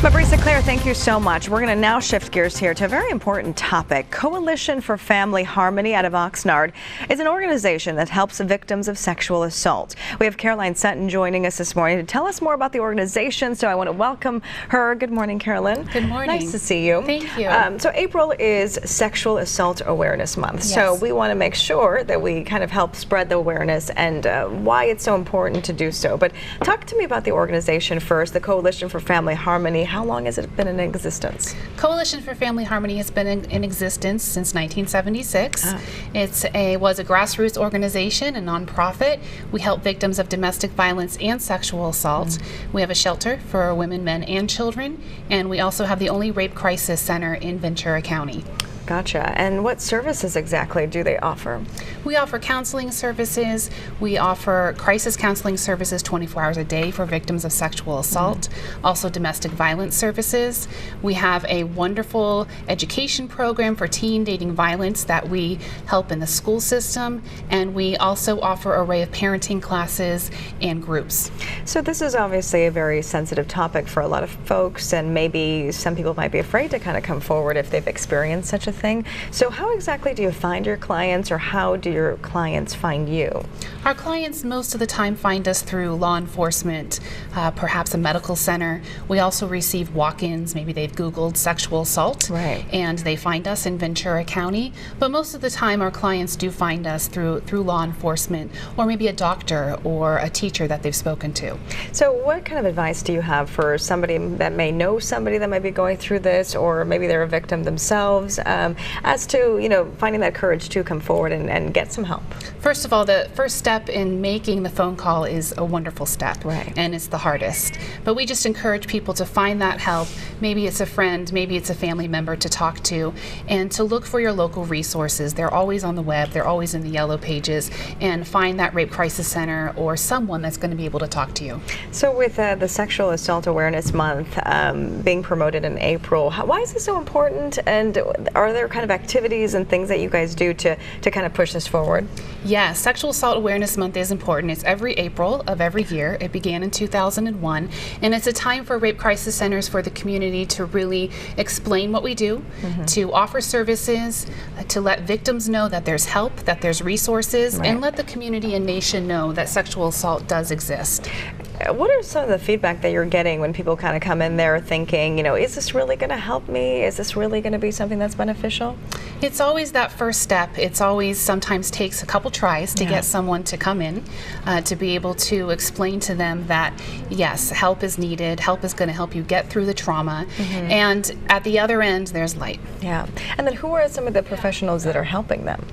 Marisa Claire, thank you so much. We're going to now shift gears here to a very important topic. Coalition for Family Harmony out of Oxnard is an organization that helps victims of sexual assault. We have Caroline Sutton joining us this morning to tell us more about the organization, so I want to welcome her. Good morning, Carolyn. Good morning. Nice to see you. Thank you. So April is Sexual Assault Awareness Month, Yes. so we want to make sure that we kind of help spread the awareness and why it's so important to do so. But talk to me about the organization first, the Coalition for Family Harmony. How long has it been in existence? Coalition for Family Harmony has been in existence since 1976. It was a grassroots organization, a nonprofit. We help victims of domestic violence and sexual assault. We have a shelter for women, men, and children, and we also have the only rape crisis center in Ventura County. Gotcha. And what services exactly do they offer? We offer counseling services. We offer crisis counseling services 24 hours a day for victims of sexual assault, also domestic violence services. We have a wonderful education program for teen dating violence that we help in the school system, and we also offer an array of parenting classes and groups. So this is obviously a very sensitive topic for a lot of folks, and maybe some people might be afraid to kind of come forward if they've experienced such a thing. So how exactly do you find your clients, or how do your clients find you? Our clients most of the time find us through law enforcement, perhaps a medical center. We also receive walk-ins. Maybe they've Googled sexual assault, and they find us in Ventura County. But most of the time our clients do find us through law enforcement, or maybe a doctor or a teacher that they've spoken to. So what kind of advice do you have for somebody that may know somebody that might be going through this, or maybe they're a victim themselves, as to, you know, finding that courage to come forward and get some help? First of all, the first step in making the phone call is a wonderful step, and it's the hardest. But we just encourage people to find that help. Maybe it's a friend, maybe it's a family member to talk to, and to look for your local resources. They're always on the web, they're always in the yellow pages, and find that Rape Crisis Center or someone that's going to be able to talk to you. So with the Sexual Assault Awareness Month being promoted in April, why is this so important, and are there kind of activities and things that you guys do to kind of push this forward? Yes, Sexual Assault Awareness Month is important. It's every April of every year. It began in 2001, and it's a time for rape crisis centers for the community to really explain what we do, to offer services, to let victims know that there's help, that there's resources, and let the community and nation know that sexual assault does exist. What are some of the feedback that you're getting when people kind of come in there thinking, you know, is this really going to help me? Is this really going to be something that's beneficial? It's always that first step. It's always sometimes takes a couple tries to get someone to come in, to be able to explain to them that, yes, help is needed, help is going to help you get through the trauma, and at the other end, there's light. Yeah. And then who are some of the professionals that are helping them?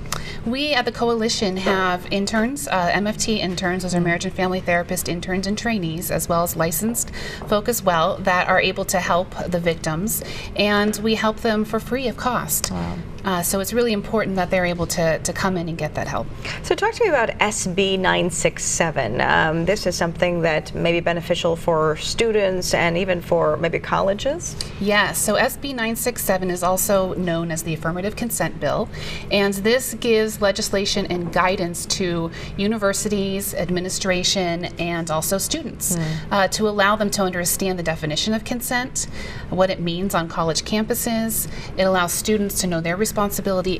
We at the Coalition have interns, MFT interns, those are marriage and family therapist interns and trainees, as well as licensed folk as well, that are able to help the victims, and we help them for free of cost. Wow. So it's really important that they're able to come in and get that help. So talk to me about SB 967. This is something that may be beneficial for students and even for maybe colleges? Yes, so SB 967 is also known as the Affirmative Consent Bill, and this gives legislation and guidance to universities, administration, and also students to allow them to understand the definition of consent, what it means on college campuses. It allows students to know their responsibility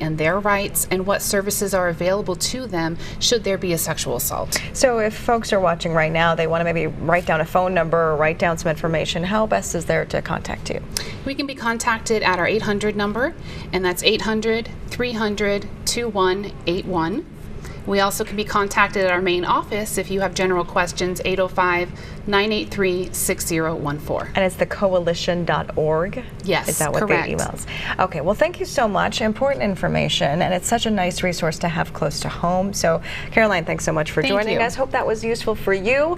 and their rights, and what services are available to them should there be a sexual assault. So if folks are watching right now, they want to maybe write down a phone number or write down some information, how best is there to contact you? We can be contacted at our 800 number, and that's 800-300-2181. We also can be contacted at our main office if you have general questions, 805-983-6014. And it's the coalition.org? Yes, is that what correct. the emails? Okay, well, thank you so much. Important information, and it's such a nice resource to have close to home. So, Caroline, thanks so much for joining us. Hope that was useful for you.